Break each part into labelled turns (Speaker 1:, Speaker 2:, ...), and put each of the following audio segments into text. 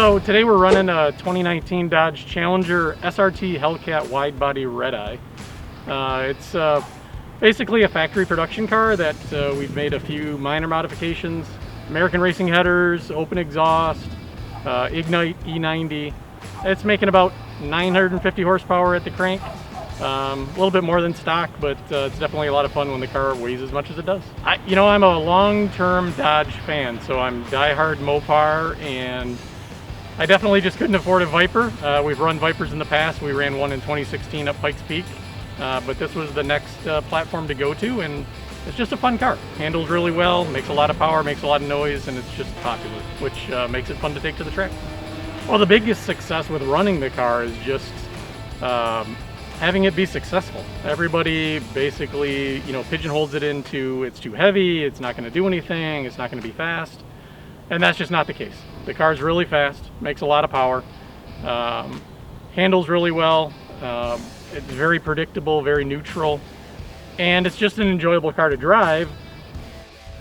Speaker 1: So today we're running a 2019 Dodge Challenger SRT Hellcat wide body RedEye. It's basically a factory production car that we've made a few minor modifications. American racing headers, open exhaust, Ignite E90. It's making about 950 horsepower at the crank. A little bit more than stock, but it's definitely a lot of fun when the car weighs as much as it does. I'm a long-term Dodge fan, so I'm die-hard Mopar, and I definitely just couldn't afford a Viper. We've run Vipers in the past. We ran one in 2016 up Pikes Peak, but this was the next platform to go to, and it's just a fun car. Handles really well, makes a lot of power, makes a lot of noise, and it's just popular, which makes it fun to take to the track. Well, the biggest success with running the car is just having it be successful. Everybody basically, pigeonholes it into it's too heavy, it's not going to do anything, it's not going to be fast, and that's just not the case. The car's really fast, makes a lot of power, handles really well, it's very predictable, very neutral, and it's just an enjoyable car to drive.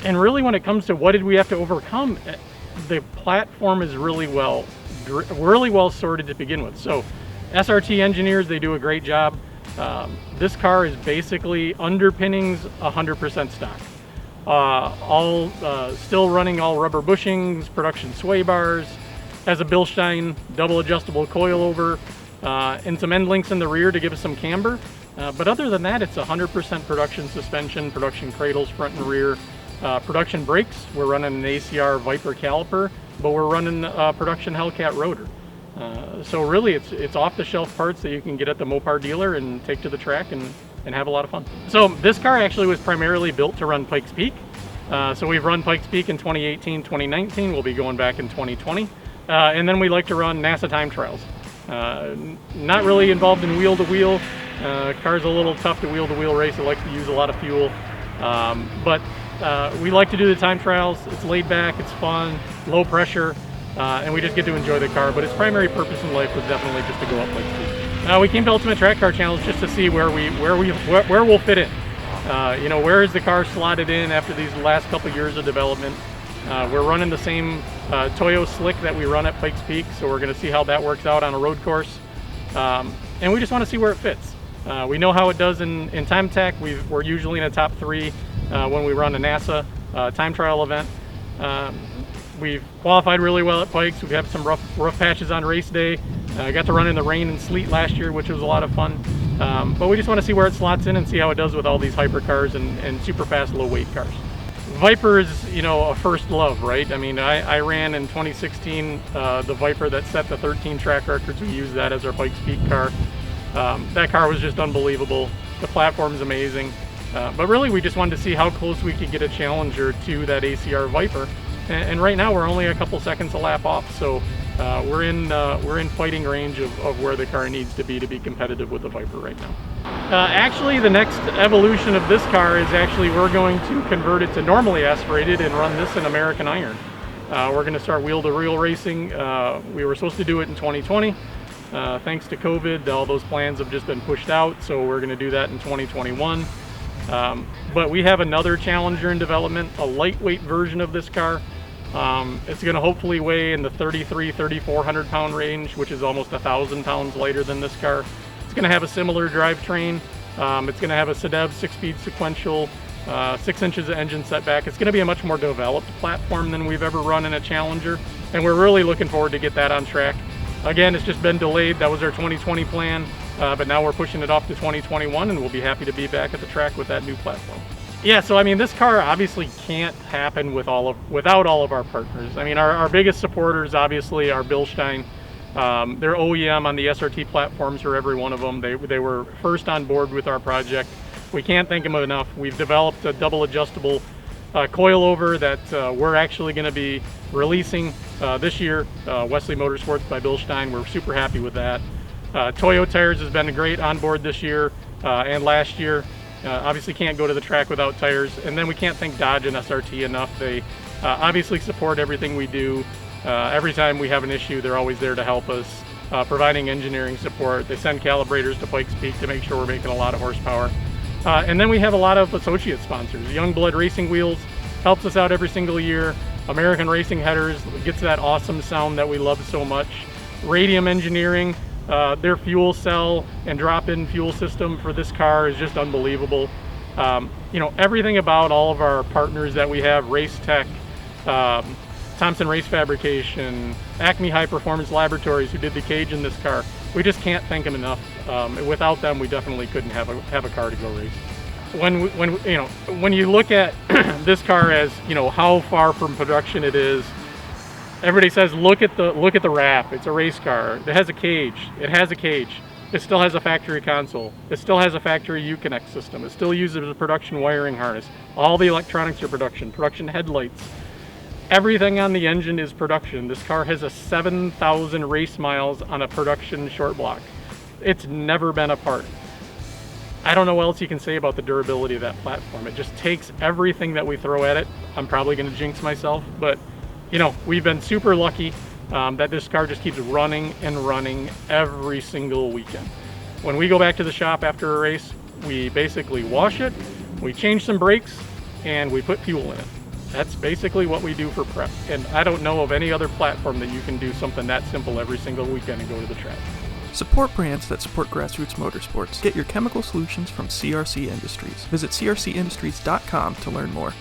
Speaker 1: And really, when it comes to what did we have to overcome, the platform is really well sorted to begin with. So SRT engineers, they do a great job. This car is basically underpinnings 100% stock. All still running all rubber bushings, production sway bars, has a Bilstein double adjustable coilover, and some end links in the rear to give us some camber. But other than that, it's 100% production suspension, production cradles front and rear, production brakes. We're running an ACR Viper caliper, but we're running a production Hellcat rotor. So really, it's off-the-shelf parts that you can get at the Mopar dealer and take to the track and have a lot of fun. So this car actually was primarily built to run Pikes Peak. So we've run Pikes Peak in 2018, 2019. We'll be going back in 2020. And then we like to run NASA time trials. Not really involved in wheel-to-wheel. Car's a little tough to wheel-to-wheel race. It likes to use a lot of fuel. But we like to do the time trials. It's laid back, it's fun, low pressure. And we just get to enjoy the car, but its primary purpose in life was definitely just to go up Pikes Peak. We came to Ultimate Track Car Challenge just to see where we'll fit in. Where is the car slotted in after these last couple years of development? We're running the same Toyo Slick that we run at Pikes Peak, so we're going to see how that works out on a road course. And we just want to see where it fits. We know how it does in time attack. We're usually in a top 3 when we run a NASA time trial event. We've qualified really well at Pikes. We've had some rough patches on race day. Got to run in the rain and sleet last year, which was a lot of fun. But we just want to see where it slots in and see how it does with all these hypercars and super fast, low weight cars. Viper is, a first love, right? I mean, I ran in 2016 the Viper that set the 13 track records. We used that as our Pikes Peak car. That car was just unbelievable. The platform's amazing. But really, we just wanted to see how close we could get a Challenger to that ACR Viper. And right now we're only a couple seconds a lap off, so we're in fighting range of where the car needs to be competitive with the Viper right now. Actually, the next evolution of this car is we're going to convert it to normally aspirated and run this in American iron. We're going to start wheel-to-wheel racing. We were supposed to do it in 2020. Thanks to COVID, all those plans have just been pushed out, so we're going to do that in 2021. But we have another Challenger in development, a lightweight version of this car. It's going to hopefully weigh in the 3,400 pound range, which is almost 1,000 pounds lighter than this car. It's going to have a similar drivetrain. It's going to have a SEDEV 6-speed sequential, 6 inches of engine setback. It's going to be a much more developed platform than we've ever run in a Challenger, and we're really looking forward to get that on track. Again, it's just been delayed. That was our 2020 plan, but now we're pushing it off to 2021, and we'll be happy to be back at the track with that new platform. Yeah, so I mean, this car obviously can't happen without all of our partners. I mean, our biggest supporters obviously are Bilstein. They're OEM on the SRT platforms for every one of them. They were first on board with our project. We can't thank them enough. We've developed a double adjustable coilover that we're actually going to be releasing this year, Wesley Motorsports by Bilstein. We're super happy with that. Toyo Tires has been great on board this year and last year. Obviously can't go to the track without tires. And then we can't thank Dodge and SRT enough. They obviously support everything we do. Every time we have an issue, they're always there to help us, providing engineering support. They send calibrators to Pikes Peak to make sure we're making a lot of horsepower. And then we have a lot of associate sponsors. Youngblood Racing Wheels helps us out every single year. American Racing headers, gets that awesome sound that we love so much. Radium Engineering, their fuel cell and drop-in fuel system for this car is just unbelievable. You know, everything about all of our partners that we have, Race Tech, Thompson Race Fabrication, Acme High Performance Laboratories, who did the cage in this car, we just can't thank them enough. Without them, we definitely couldn't have a car to go race. When you look at this car as, you know, how far from production it is, everybody says, look at the wrap. It's a race car. It has a cage. It has a cage. It still has a factory console. It still has a factory Uconnect system. It still uses a production wiring harness. All the electronics are production headlights. Everything on the engine is production. This car has a 7,000 race miles on a production short block. It's never been apart. I don't know what else you can say about the durability of that platform. It just takes everything that we throw at it. I'm probably going to jinx myself, but you know, we've been super lucky that this car just keeps running and running every single weekend. When we go back to the shop after a race, we basically wash it, we change some brakes, and we put fuel in it. That's basically what we do for prep. And I don't know of any other platform that you can do something that simple every single weekend and go to the track.
Speaker 2: Support brands that support grassroots motorsports. Get your chemical solutions from CRC Industries. Visit crcindustries.com to learn more.